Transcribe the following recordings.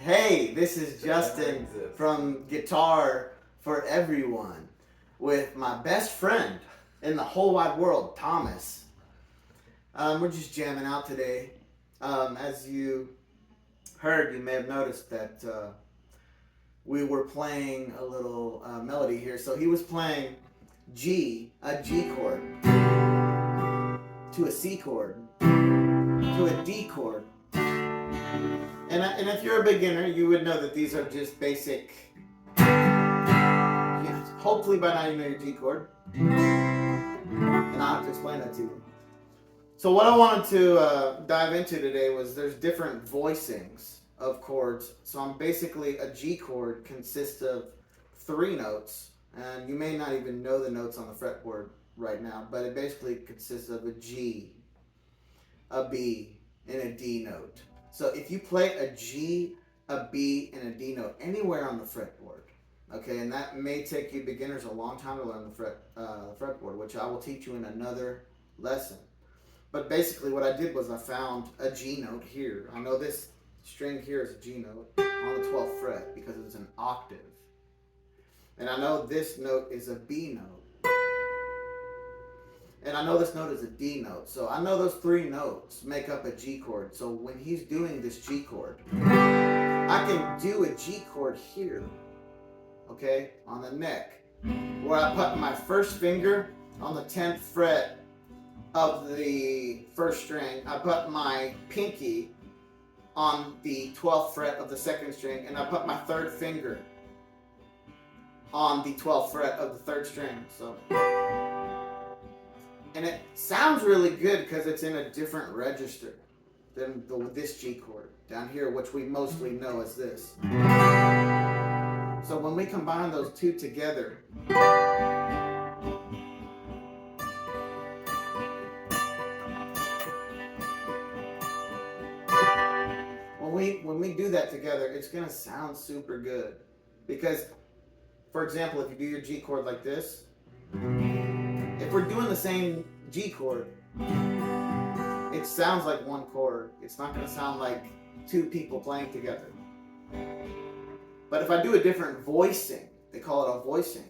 Hey, this is Justin from Guitar for Everyone with my best friend in the whole wide world, Thomas. We're just jamming out today. As you heard, you may have noticed that we were playing a little melody here. So he was playing a G chord, to a C chord, to a D chord. And if you're a beginner, you would know that these are just basic. Hopefully by now you know your G chord. And I'll have to explain that to you. So what I wanted to dive into today was there's different voicings of chords. So I'm basically, a G chord consists of 3 notes. And you may not even know the notes on the fretboard right now, but it basically consists of a G, a B, and a D note. So if you play a G, a B, and a D note anywhere on the fretboard, okay, and that may take you beginners a long time to learn the fretboard, which I will teach you in another lesson. But basically what I did was I found a G note here. I know this string here is a G note on the 12th fret because it's an octave. And I know this note is a B note. And I know this note is a D note. So I know those 3 notes make up a G chord. So when he's doing this G chord, I can do a G chord here, okay, on the neck, where I put my first finger on the 10th fret of the 1st string. I put my pinky on the 12th fret of the 2nd string, and I put my 3rd finger on the 12th fret of the 3rd string. So, and it sounds really good because it's in a different register than this G chord down here, which we mostly know as this. So when we combine those 2 together, when we do that together, it's gonna sound super good. Because, for example, if you do your G chord like this, if we're doing the same G chord, it sounds like one chord. It's not going to sound like 2 people playing together. But if I do a different voicing, they call it a voicing.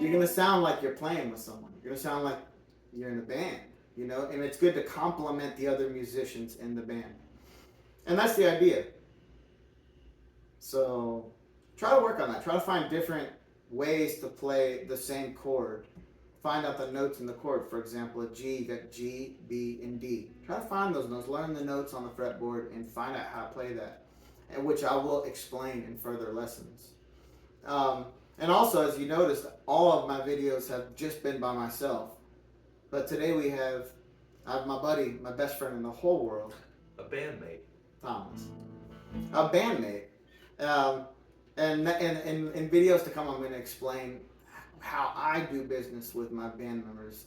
You're going to sound like you're playing with someone. You're going to sound like you're in a band. You know, and it's good to complement the other musicians in the band. And that's the idea. So try to work on that. Try to find different ways to play the same chord. Find out the notes in the chord. For example, a G, you got G, B, and D. Try to find those notes. Learn the notes on the fretboard and find out how to play that, and which I will explain in further lessons. And also, as you noticed, all of my videos have just been by myself. But today I have my buddy, my best friend in the whole world. A bandmate. Thomas. A bandmate. And in videos to come, I'm going to explain how I do business with my band members.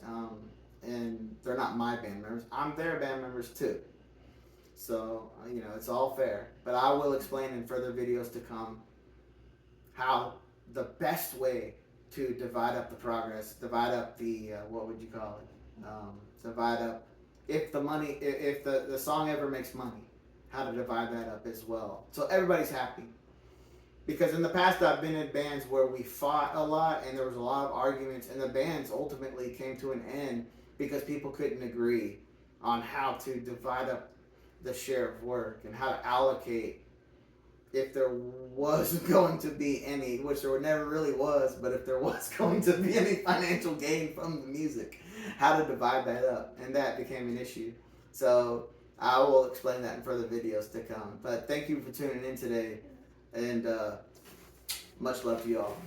And they're not my band members. I'm their band members too. So, you know, it's all fair. But I will explain in further videos to come how the best way to divide up the progress, divide up the, what would you call it? Divide up, if the song ever makes money, how to divide that up as well. So everybody's happy. Because in the past I've been in bands where we fought a lot and there was a lot of arguments, and the bands ultimately came to an end because people couldn't agree on how to divide up the share of work and how to allocate, if there was going to be any, which there never really was, but if there was going to be any financial gain from the music, how to divide that up. And that became an issue. So I will explain that in further videos to come. But thank you for tuning in today, and much love to you all.